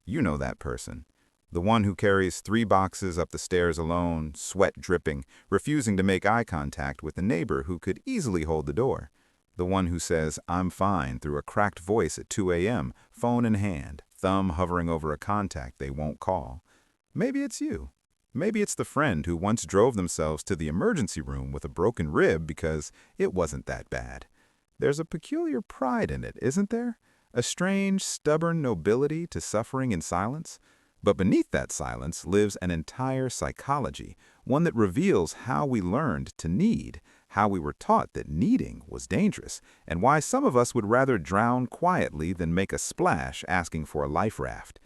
You know that person. The one who carries 3 boxes up the stairs alone, sweat dripping, refusing to make eye contact with the neighbor who could easily hold the door. The one who says, "I'm fine," through a cracked voice at 2 a.m., phone in hand, thumb hovering over a contact they won't call. Maybe it's you. Maybe it's the friend who once drove themselves to the emergency room with a broken rib because it wasn't that bad. There's a peculiar pride in it, isn't there? A strange, stubborn nobility to suffering in silence. But beneath that silence lives an entire psychology, one that reveals how we learned to need, how we were taught that needing was dangerous, and why some of us would rather drown quietly than make a splash asking for a life raft.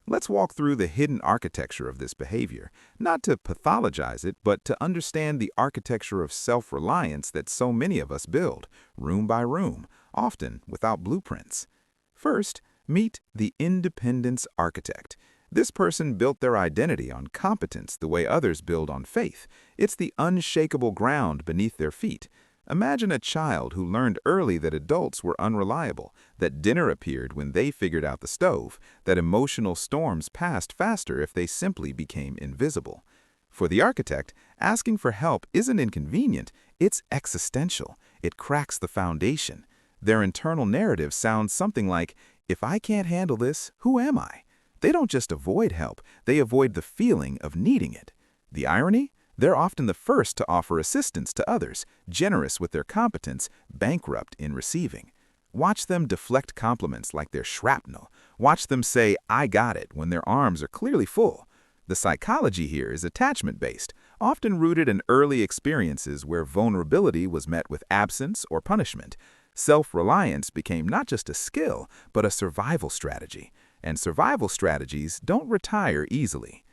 Let's walk through the hidden architecture of this behavior, not to pathologize it, but to understand the architecture of self-reliance that so many of us build, room by room, often without blueprints. First, meet the independence architect. This person built their identity on competence the way others build on faith. It's the unshakable ground beneath their feet. Imagine a child who learned early that adults were unreliable, that dinner appeared when they figured out the stove, that emotional storms passed faster if they simply became invisible. For the architect, asking for help isn't inconvenient, it's existential. It cracks the foundation. Their internal narrative sounds something like, "If I can't handle this, who am I?" They don't just avoid help, they avoid the feeling of needing it. The irony? They're often the first to offer assistance to others, generous with their competence, bankrupt in receiving. Watch them deflect compliments like they're shrapnel. Watch them say, "I got it," when their arms are clearly full. The psychology here is attachment-based, often rooted in early experiences where vulnerability was met with absence or punishment. Self-reliance became not just a skill, but a survival strategy. And survival strategies don't retire easily.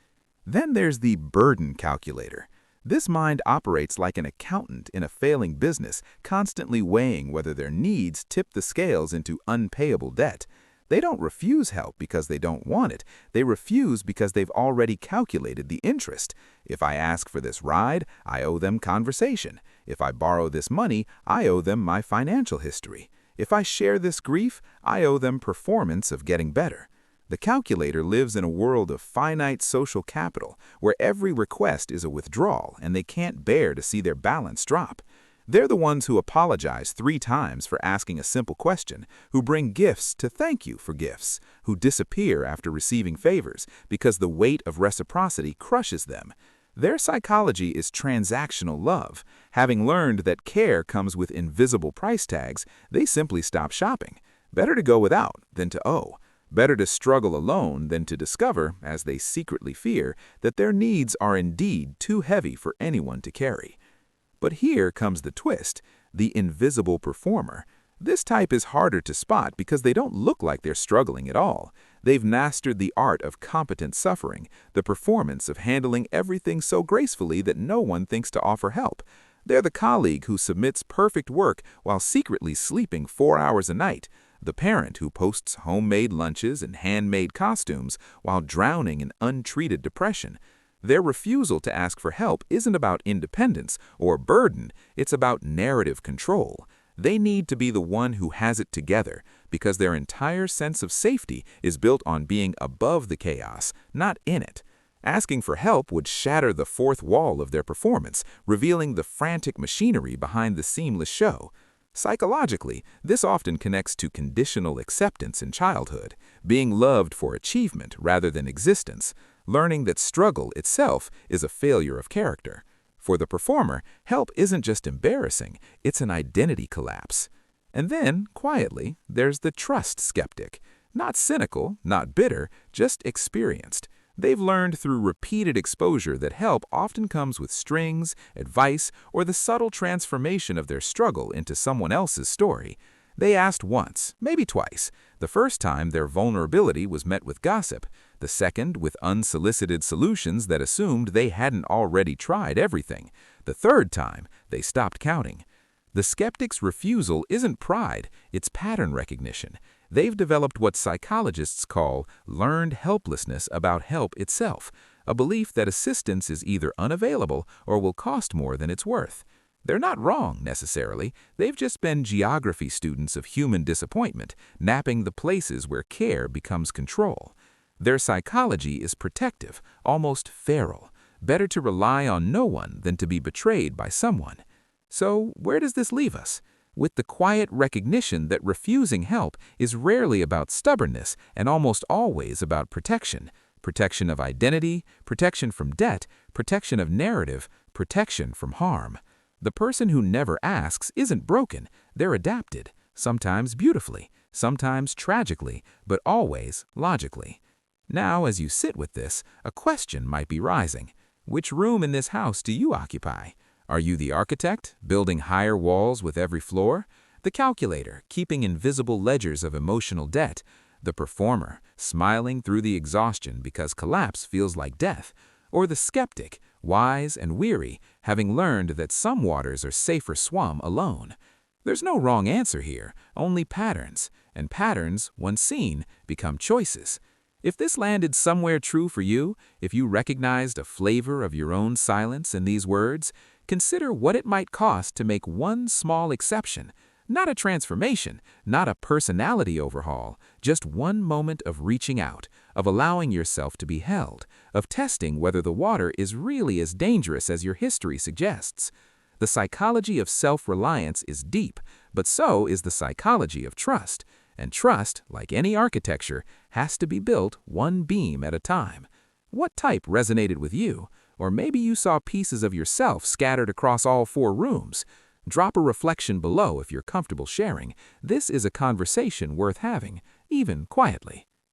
Then there's the burden calculator. This mind operates like an accountant in a failing business, constantly weighing whether their needs tip the scales into unpayable debt. They don't refuse help because they don't want it. They refuse because they've already calculated the interest. If I ask for this ride, I owe them conversation. If I borrow this money, I owe them my financial history. If I share this grief, I owe them performance of getting better. The calculator lives in a world of finite social capital, where every request is a withdrawal and they can't bear to see their balance drop. They're the ones who apologize 3 times for asking a simple question, who bring gifts to thank you for gifts, who disappear after receiving favors because the weight of reciprocity crushes them. Their psychology is transactional love. Having learned that care comes with invisible price tags, they simply stop shopping. Better to go without than to owe. Better to struggle alone than to discover, as they secretly fear, that their needs are indeed too heavy for anyone to carry. But here comes the twist, the invisible performer. This type is harder to spot because they don't look like they're struggling at all. They've mastered the art of competent suffering, the performance of handling everything so gracefully that no one thinks to offer help. They're the colleague who submits perfect work while secretly sleeping 4 hours a night, the parent who posts homemade lunches and handmade costumes while drowning in untreated depression. Their refusal to ask for help isn't about independence or burden, it's about narrative control. They need to be the one who has it together because their entire sense of safety is built on being above the chaos, not in it. Asking for help would shatter the fourth wall of their performance, revealing the frantic machinery behind the seamless show. Psychologically, this often connects to conditional acceptance in childhood, being loved for achievement rather than existence, learning that struggle itself is a failure of character. For the performer, help isn't just embarrassing, it's an identity collapse. And then, quietly, there's the trust skeptic. Not cynical, not bitter, just experienced. They've learned through repeated exposure that help often comes with strings, advice, or the subtle transformation of their struggle into someone else's story. They asked once, maybe twice. The first time, their vulnerability was met with gossip. The second, with unsolicited solutions that assumed they hadn't already tried everything. The third time, they stopped counting. The skeptic's refusal isn't pride, it's pattern recognition. They've developed what psychologists call learned helplessness about help itself, a belief that assistance is either unavailable or will cost more than it's worth. They're not wrong, necessarily. They've just been geography students of human disappointment, napping the places where care becomes control. Their psychology is protective, almost feral. Better to rely on no one than to be betrayed by someone. So, where does this leave us? With the quiet recognition that refusing help is rarely about stubbornness and almost always about protection. Protection of identity, protection from debt, protection of narrative, protection from harm. The person who never asks isn't broken, they're adapted, sometimes beautifully, sometimes tragically, but always logically. Now, as you sit with this, a question might be rising. Which room in this house do you occupy? Are you the architect, building higher walls with every floor? The calculator, keeping invisible ledgers of emotional debt? The performer, smiling through the exhaustion because collapse feels like death? Or the skeptic, wise and weary, having learned that some waters are safer swum alone? There's no wrong answer here, only patterns. And patterns, once seen, become choices. If this landed somewhere true for you, if you recognized a flavor of your own silence in these words, consider what it might cost to make one small exception. Not a transformation, not a personality overhaul, just one moment of reaching out, of allowing yourself to be held, of testing whether the water is really as dangerous as your history suggests. The psychology of self-reliance is deep, but so is the psychology of trust. And trust, like any architecture, has to be built one beam at a time. What type resonated with you? Or maybe you saw pieces of yourself scattered across all 4 rooms. Drop a reflection below if you're comfortable sharing. This is a conversation worth having, even quietly.